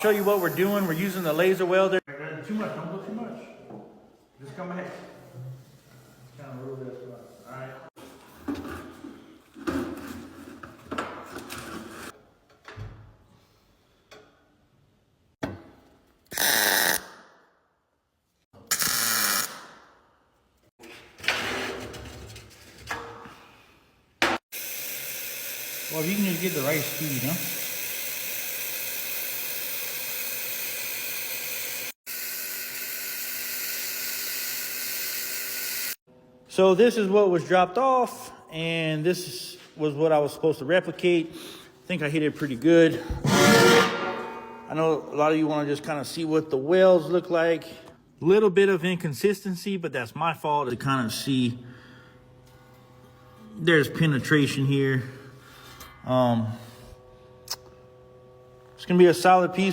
Show you what we're doing. We're using the laser welder. Too much, don't go too much. Just come ahead. Kind of rule this one. All right. Well, you can just get the right speed, huh? So this is what was dropped off, and this was what I was supposed to replicate. I think I hit it pretty good. I know a lot of you want to just kind of see what the welds look like. A little bit of inconsistency, but that's my fault to kind of see. There's penetration here. It's gonna be a solid piece.